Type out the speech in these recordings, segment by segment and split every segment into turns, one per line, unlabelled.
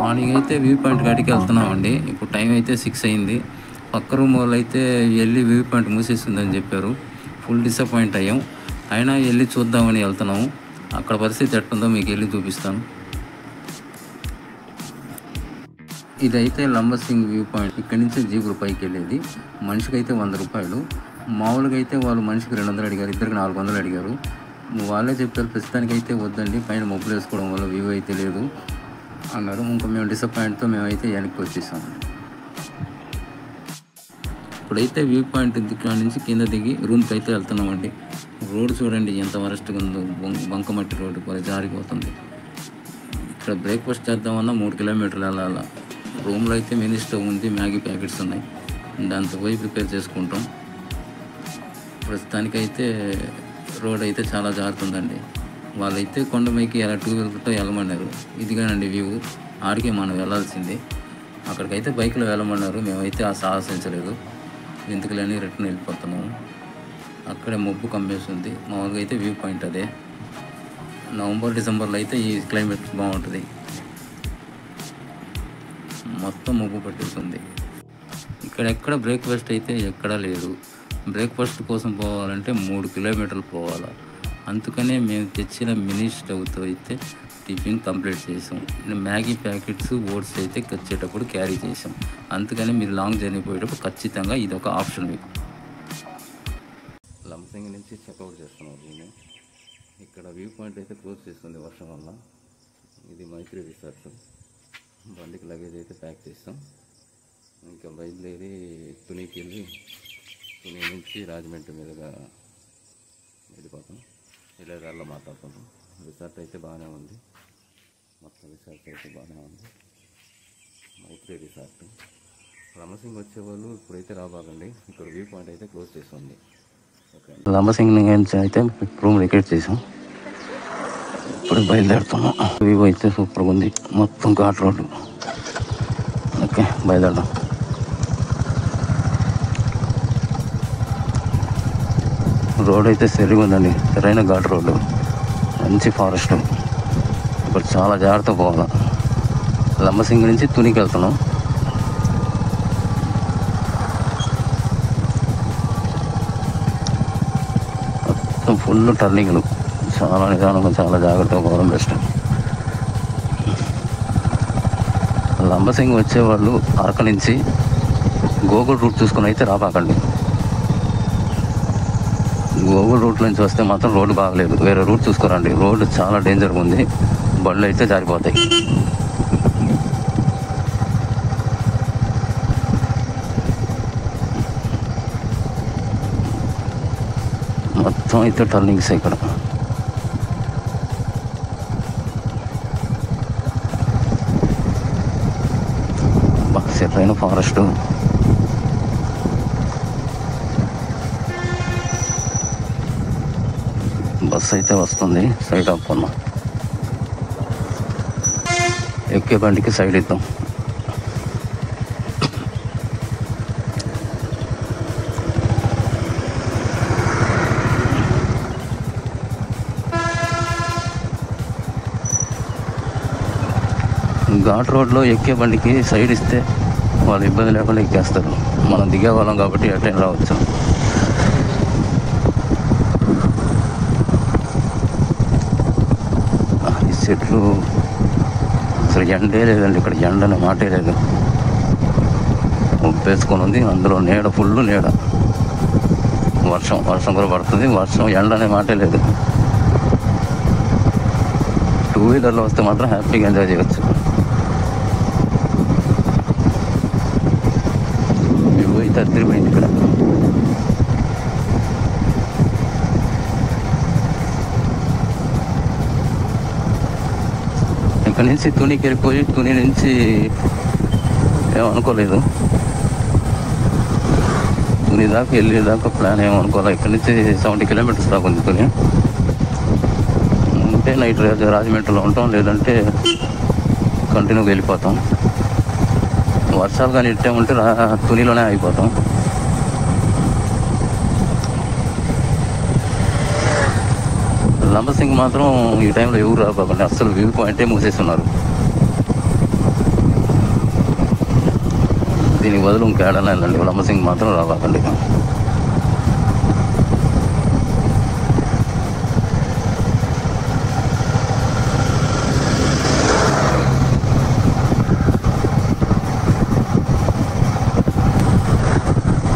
Morning అయితే view point కాడికి వెళ్తున్నామండి. ఇప్పుడు టైం అయితే 6 అయింది. పక్క రూమ్ వాళ్ళు అయితే వెళ్ళి వ్యూ పాయింట్ మూసేస్తుందని చెప్పారు. ఫుల్ డిసప్పాయింట్ అయ్యాం. అయినా వెళ్ళి చూద్దామని వెళ్తున్నాము. అక్కడ పరిస్థితి ఎట్టుందో మీకు వెళ్ళి చూపిస్తాను. ఇదైతే లంబసింగ్ వ్యూ పాయింట్. ఇక్కడి నుంచి జీపులు పైకి వెళ్ళేది. మనిషికి అయితే 100 రూపాయలు. మామూలుగా అయితే వాళ్ళు మనిషికి 200 అడిగారు, ఇద్దరికి 400 అడిగారు. వాళ్ళే చెప్పారు ప్రస్తుతానికి అయితే వద్దండి, పైన మబ్బులు వేసుకోవడం వల్ల వ్యూ అయితే లేదు అన్నారు. ఇంకా మేము డిసప్పాయింట్తో మేమైతే వెనక్కి వచ్చేసాము. ఇప్పుడైతే వ్యూ పాయింట్ దిక్కు నుంచి కింద దిగి రూమ్కి అయితే వెళ్తున్నామండి. రోడ్ చూడండి ఎంత వరస్ట్గా ఉందో, బంకమట్టి రోడ్డు కూడా జారిపోతుంది. ఇక్కడ బ్రేక్ఫాస్ట్ చేద్దామన్నా 3 కిలోమీటర్లు వెళ్ళాలా. రూమ్లో అయితే మినీ స్టవ్ ఉంది, మ్యాగీ ప్యాకెట్స్ ఉన్నాయి, దాంతో పోయి ప్రిపేర్ చేసుకుంటాం. ప్రస్తుతానికైతే రోడ్ అయితే చాలా జారుతుందండి. వాళ్ళైతే కొండమైకి ఎలా 2 వీలర్తో వెళ్ళమన్నారు. ఇదిగానండి వ్యూ. ఆడికే మనం వెళ్ళాల్సింది. అక్కడికైతే బైక్లో వెళ్ళమన్నారు. మేమైతే ఆ సాహసించలేదు. ఎందుకులేని రిటర్న్ వెళ్ళిపోతున్నాము. అక్కడే మబ్బు కమ్మేస్తుంది. మామూలుగా అయితే వ్యూ పాయింట్ అదే. నవంబర్ డిసెంబర్లో అయితే ఈ క్లైమేట్ బాగుంటుంది. మొత్తం మబ్బు పట్టేస్తుంది. ఇక్కడెక్కడ బ్రేక్ఫాస్ట్ అయితే ఎక్కడా లేదు. బ్రేక్ఫాస్ట్ కోసం పోవాలంటే 3 కిలోమీటర్లు పోవాలి. అందుకనే మేము తెచ్చిన మినీ స్టవ్తో అయితే టిఫిన్ కంప్లీట్ చేసాం. మ్యాగీ ప్యాకెట్స్, ఓట్స్ అయితే వచ్చేటప్పుడు క్యారీ చేసాం. అందుకని మీరు లాంగ్ జర్నీ పోయేటప్పుడు ఖచ్చితంగా ఇది ఒక ఆప్షన్ మీకు. లంబసింగి నుంచి చెక్అవుట్ చేస్తున్నాం దీన్ని. ఇక్కడ వ్యూ పాయింట్ అయితే క్లోజ్ చేస్తుంది వర్షం వల్ల. ఇది మైత్రి రిసార్ట్. బండికి లగేజ్ అయితే ప్యాక్ చేస్తాం. ఇంకా బయలుదేరి తునికి వెళ్ళి తుని నుంచి రాజమండ్రి మీదుగా వెళ్ళిపోతాం. ఇళ్ళగారులో మాట్లాడుకుంటాం. రిసార్ట్ అయితే బాగానే ఉంది. మొత్తం రిసార్ట్ అయితే బాగానే ఉంది. మైత్రి రిసార్ట్. లంబసింగ్ వచ్చేవాళ్ళు ఇప్పుడైతే రాబాకండి. ఇక్కడ వ్యూ పాయింట్ అయితే క్లోజ్ చేస్తుంది. ఓకే, లంబసింగ్ నుంచి అయితే రూమ్ రికెట్ చేసాం. ఇప్పుడు బయలుదేరుతున్నాం. వ్యూ అయితే సూపర్గా ఉంది. మొత్తం ఘాట్ రోడ్డు. ఓకే, బయలుదేరదాం. రోడ్ అయితే సరిగా ఉందండి. సరైన ఘాట్ రోడ్డు, మంచి ఫారెస్ట్. ఇక్కడ చాలా జాగ్రత్తగా పోవాలి. లంబసింగి నుంచి తునికి వెళ్తున్నాం. మొత్తం ఫుల్ టర్నింగ్లు. చాలా నిదానంగా చాలా జాగ్రత్తగా పోవడం బెస్ట్. లంబసింగి వచ్చేవాళ్ళు అరకు నుంచి గూగుల్ రూట్ చూసుకుని అయితే రాబాకండి. గూగుల్ రూట్ నుంచి వస్తే మాత్రం రోడ్డు బాగలేదు. వేరే రూట్ చూసుకోరండి. రోడ్డు చాలా డేంజర్గా ఉంది. బండ్లు అయితే జారిపోతాయి. మొత్తం అయితే టర్నింగ్స్ ఇక్కడ. Set forest. బస్సు అయితే వస్తుంది. సైడ్ ఆపుకున్నాం. ఎక్కే బండికి సైడ్ ఇద్దాం. ఘాట్ రోడ్లో ఎక్కే బండికి సైడ్ ఇస్తే వాళ్ళు ఇబ్బంది లేకుండా ఎక్కేస్తారు. మనం దిగే వాళ్ళం కాబట్టి అటెండ్ రావచ్చు. ఈ చెట్లు అసలు ఎండే లేదండి. ఇక్కడ ఎండ అనే మాటే లేదు. ఉప్పేసుకొని ఉంది. అందులో నీడ, ఫుల్ నీడ. వర్షం కూడా పడుతుంది. ఎండ అనే మాటే లేదు. 2 వీలర్లో వస్తే మాత్రం హ్యాపీగా ఎంజాయ్ చేయవచ్చు. అయితే అదిరిపోయింది ఇక్కడ. ఇక్కడ నుంచి తునికి వెళ్ళిపోయి తుని నుంచి ఏమనుకోలేదు. తుని దాకా వెళ్ళేదాకా ప్లాన్ ఏమనుకోలేదు. ఇక్కడ నుంచి 70 కిలోమీటర్స్ దాకా ఉంది తుని. ఉంటే నైట్ రాజమండ్రిలో ఉంటాం, లేదంటే కంటిన్యూగా వెళ్ళిపోతాం. వర్షాలు కానీ ఇట్టే ఉంటే తునిలోనే అయిపోతాం. లంబసింగ్ మాత్రం ఈ టైంలో ఎవరు రాకపోకండి. అస్సలు వ్యూ పాయింటే మూసేస్తున్నారు. బదులు ఇంకేడనే వెళ్ళండి, లంబసింగి మాత్రం రావాలండి.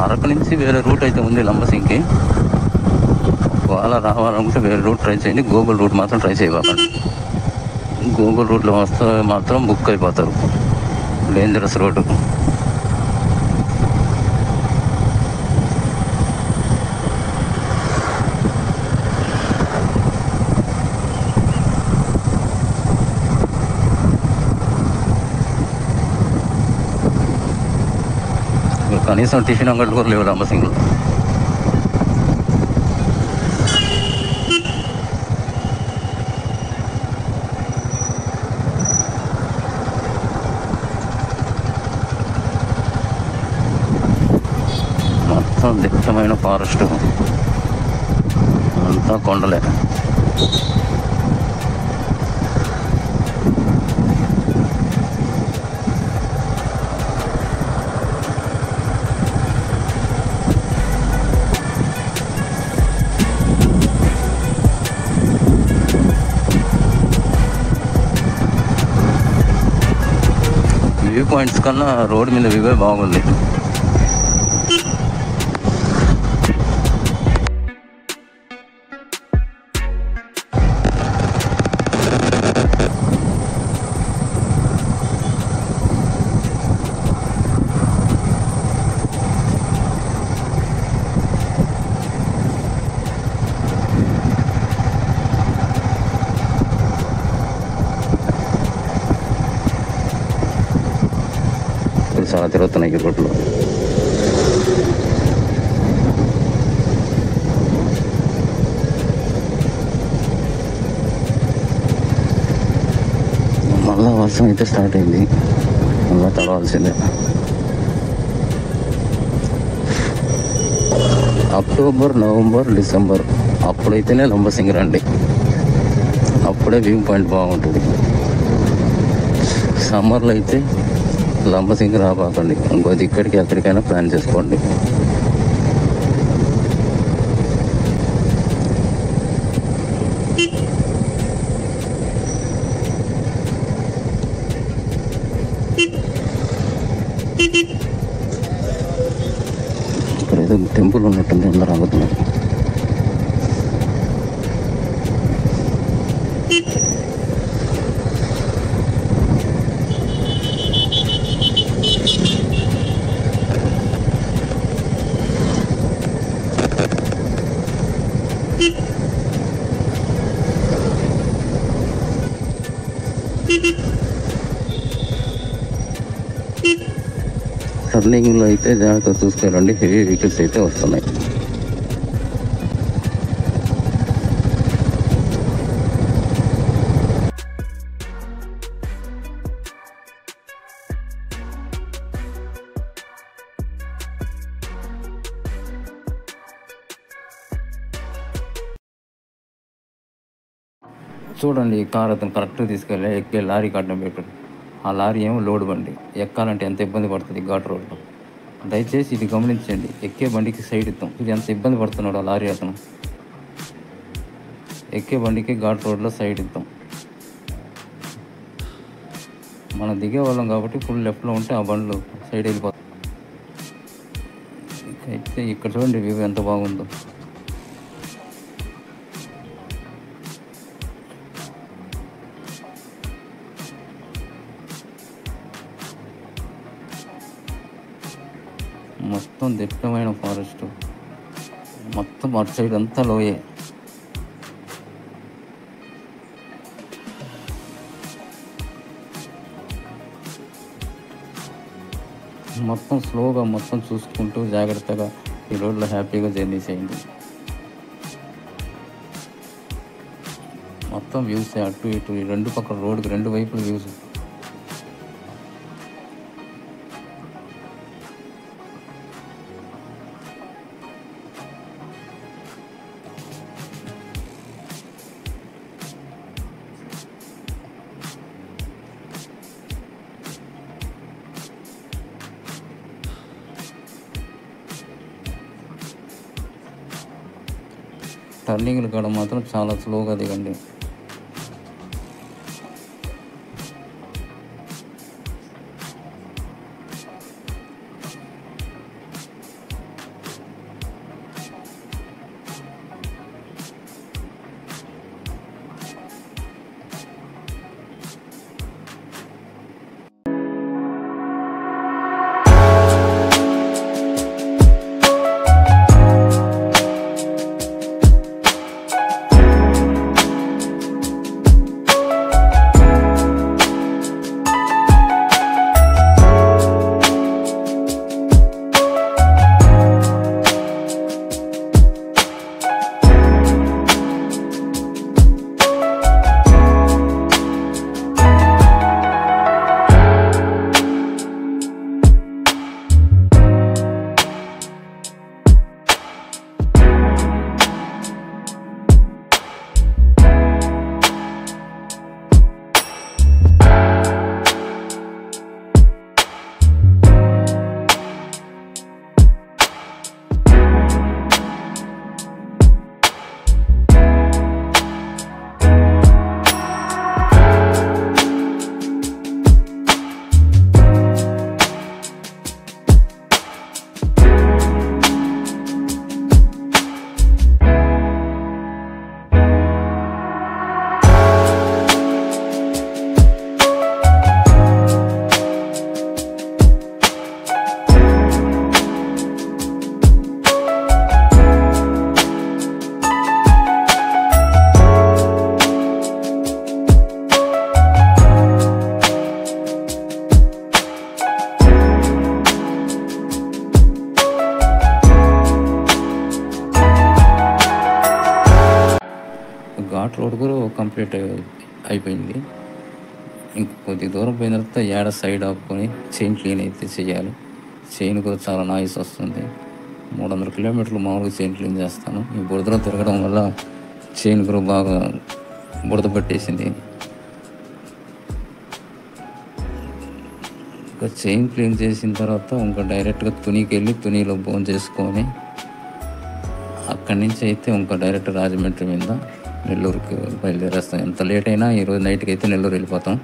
అరకు నుంచి వేరే రూట్ అయితే ఉంది లంబసింగికి. ఒకవేళ రావాలనుకుంటే వేరే రూట్ ట్రై చేయండి, గూగుల్ రూట్ మాత్రం ట్రై చేయకండి. గూగుల్ రూట్లో వస్తే మాత్రం బుక్ అయిపోతారు, డేంజరస్ రోడ్డు. కనీసం టిఫిన్ అంగట్లు కూడా లేవు లంబసింగిలో. మొత్తం దిట్టమైన ఫారెస్ట్, అంతా కొండలే. వ్యూ పాయింట్స్ కన్నా రోడ్ మీద వ్యూవే బాగుంది. చాలా తిరుగుతున్నాయి ఈ రోడ్లు. మళ్ళా వర్షం అయితే స్టార్ట్ అయింది, మళ్ళా తడవాల్సిందే. అక్టోబర్, నవంబర్, డిసెంబర్ అప్పుడైతేనే లంబసింగి రండి, అప్పుడే వ్యూ పాయింట్ బాగుంటుంది. సమ్మర్లో అయితే లంబసింగి రాబాకండి, ఇంకోది ఇక్కడికి ఎక్కడికైనా ప్లాన్ చేసుకోండి. ఇక్కడ ఏదో టెంపుల్ ఉన్నట్టుంది, అందరూ ఆగుతున్నారు. టర్నింగ్లో అయితే జాగ్రత్తగా చూసుకోవాలండి, హెవీ వెహికల్స్ అయితే వస్తున్నాయి. చూడండి, ఈ కార్ అతను కరెక్ట్గా తీసుకెళ్ళి ఎక్కే లారీకి అడ్డం పెట్టాడు. ఆ లారీ ఏమో లోడ్ బండి, ఎక్కాలంటే ఎంత ఇబ్బంది పడుతుంది ఘాట్ రోడ్లో. దయచేసి ఇది గమనించండి, ఎక్కే బండికి సైడ్ ఇద్దాం. ఇది ఎంత ఇబ్బంది పడుతున్నాడు ఆ లారీ అతను. ఎక్కే బండికి ఘాట్ రోడ్లో సైడ్ ఇద్దాం. మనం దిగే వాళ్ళం కాబట్టి ఫుల్ లెఫ్ట్లో ఉంటే ఆ బండ్లు సైడ్ వెళ్ళిపోతాం. అయితే ఇక్కడ చూడండి వ్యూ ఎంత బాగుందో. మొత్తం దిట్టమైన ఫారెస్ట్, మొత్తం అటు సైడ్ అంతా లోయే. మొత్తం స్లోగా మొత్తం చూసుకుంటూ జాగ్రత్తగా ఈ రోడ్లో హ్యాపీగా జర్నీ చేయండి. మొత్తం వ్యూస్ అటు ఇటు ఈ రెండు పక్కల రోడ్డుకి రెండు వైపులు వ్యూస్. టర్నింగ్లు కాడ మాత్రం చాలా స్లోగా దిగండి. ఘాట్ రోడ్ కూడా కంప్లీట్ అయిపోయింది. ఇంక కొద్ది దూరం పోయిన తర్వాత ఏడ సైడ్ ఆపుకొని చైన్ క్లీన్ అయితే చేయాలి. చైన్ కూడా చాలా నాయిస్ వస్తుంది. 300 కిలోమీటర్లు మామూలుగా చైన్ క్లీన్ చేస్తాను. ఈ బురదలో తిరగడం వల్ల చైన్ కూడా బాగా బురద పట్టేసింది. ఇంకా చైన్ క్లీన్ చేసిన తర్వాత ఇంకా డైరెక్ట్గా తునికి వెళ్ళి తునిలో బోన్ చేసుకొని అక్కడి నుంచి అయితే ఇంకా డైరెక్ట్ రాజమండ్రి మీద నెల్లూరుకి బయలుదేరేస్తాం. ఎంత లేట్ అయినా ఈరోజు నైట్కి అయితే నెల్లూరు వెళ్ళిపోతాం.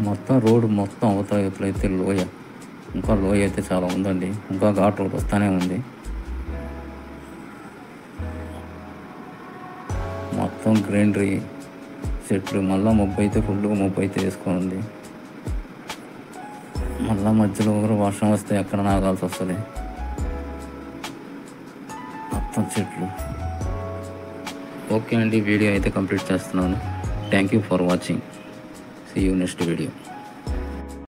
మొత్తం రోడ్డు మొత్తం అవతల అయితే లోయ, ఇంకా లోయ అయితే చాలా ఉందండి. ఇంకా ఘాట్ రోడ్ వస్తూనే ఉంది. మొత్తం గ్రీనరీ చెట్లు, మళ్ళీ మబ్బు అయితే ఫుల్గా మబ్బు అయితే వేసుకొని ఉంది. మళ్ళీ మధ్యలో కూడా వర్షం వస్తే ఎక్కడ నాగాల్సి వస్తుంది. మొత్తం చెట్లు. ఓకే అండి, వీడియో అయితే కంప్లీట్ చేస్తున్నాను. Thank you for watching. See you next video.